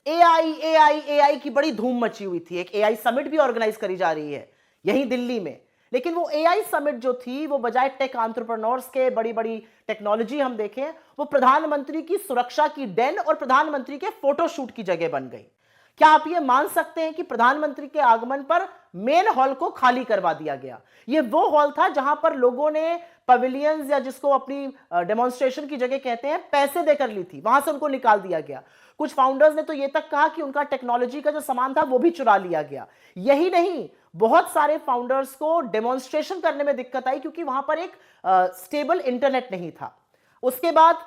AI AI AI की बड़ी धूम मची हुई थी। एक एआई समिट भी ऑर्गेनाइज करी जा रही है यहीं दिल्ली में। लेकिन वो एआई समिट जो थी वो बजाय टेक एंटरप्रेन्योर्स के बड़ी बड़ी टेक्नोलॉजी हम देखें, वो प्रधानमंत्री की सुरक्षा की डेन और प्रधानमंत्री के फोटोशूट की जगह बन गई। क्या आप ये मान सकते हैं कि प्रधानमंत्री के आगमन पर मेन हॉल को खाली करवा दिया गया? ये वो हॉल था जहां पर लोगों ने पवेलियंस या जिसको अपनी डेमोन्स्ट्रेशन की जगह कहते हैं पैसे देकर ली थी, वहां से उनको निकाल दिया गया। कुछ फाउंडर्स ने तो यह तक कहा कि उनका टेक्नोलॉजी का जो सामान था वो भी चुरा लिया गया। यही नहीं, बहुत सारे फाउंडर्स को डेमोन्स्ट्रेशन करने में दिक्कत आई क्योंकि वहां पर एक स्टेबल इंटरनेट नहीं था। उसके बाद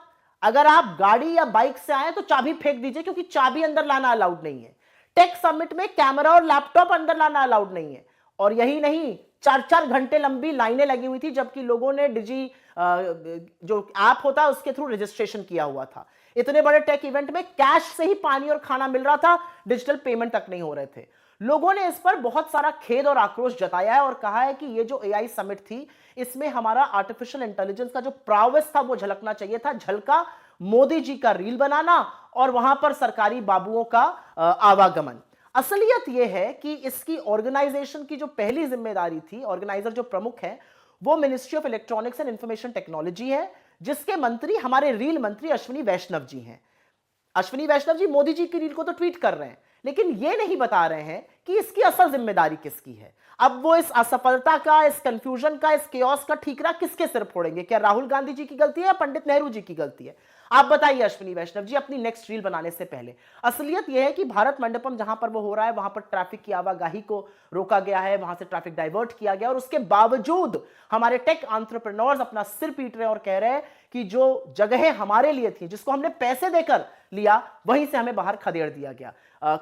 अगर आप गाड़ी या बाइक से आए तो चाबी फेंक दीजिए क्योंकि चाबी अंदर लाना अलाउड नहीं है। टेक समिट में कैमरा और लैपटॉप अंदर लाना अलाउड नहीं है। और यही नहीं, 4-4 घंटे लंबी लाइनें लगी हुई थी जबकि लोगों ने जो ऐप होता है उसके थ्रू रजिस्ट्रेशन किया हुआ था। इतने बड़े टेक इवेंट में कैश से ही पानी और खाना मिल रहा था, डिजिटल पेमेंट तक नहीं हो रहे थे। लोगों ने इस पर बहुत सारा खेद और आक्रोश जताया है और कहा है कि ये जो एआई समिट थी इसमें हमारा आर्टिफिशियल इंटेलिजेंस का जो प्रावस था वो झलकना चाहिए था। झलका मोदी जी का रील बनाना और वहां पर सरकारी बाबुओं का आवागमन। असलियत यह है कि इसकी ऑर्गेनाइजेशन की जो पहली जिम्मेदारी थी, ऑर्गेनाइजर जो प्रमुख है वो ministry of electronics and information technology है, जिसके मंत्री हमारे रील मंत्री अश्विनी वैष्णव जी हैं। अश्विनी वैष्णव जी मोदी जी की रील को तो ट्वीट कर रहे हैं लेकिन ये नहीं बता रहे हैं कि इसकी असल जिम्मेदारी किसकी है। अब वो इस असफलता का, इस कंफ्यूजन का, इस केओस का ठीकरा किसके सिर फोड़ेंगे? क्या राहुल गांधी जी की गलती है या पंडित नेहरू जी की गलती है? आप बताइए अश्विनी वैष्णव जी अपनी नेक्स्ट रील बनाने से पहले। असलियत यह है कि भारत मंडपम जहां पर वो हो रहा है वहां पर ट्रैफिक की आवाजाही को रोका गया है, वहां से ट्रैफिक डाइवर्ट किया गया और उसके बावजूद हमारे टेक एंटरप्रेन्योर्स अपना सिर पीट रहे हैं और कह रहे हैं कि जो जगहें हमारे लिए थी, जिसको हमने पैसे देकर लिया, वहीं से हमें बाहर खदेड़ दिया गया।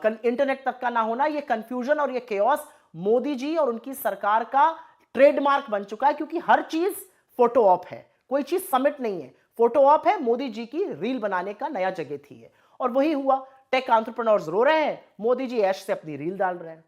इंटरनेट तक का ना होना, ये कंफ्यूजन और ये केओस मोदी जी और उनकी सरकार का ट्रेडमार्क बन चुका है क्योंकि हर चीज फोटो ऑप है, कोई चीज समिट नहीं है, फोटो ऑप है। मोदी जी की रील बनाने का नया जगह थी है और वही हुआ। टेक एंटरप्रेन्योर्स रो रहे हैं, मोदी जी ऐश से अपनी रील डाल रहे हैं।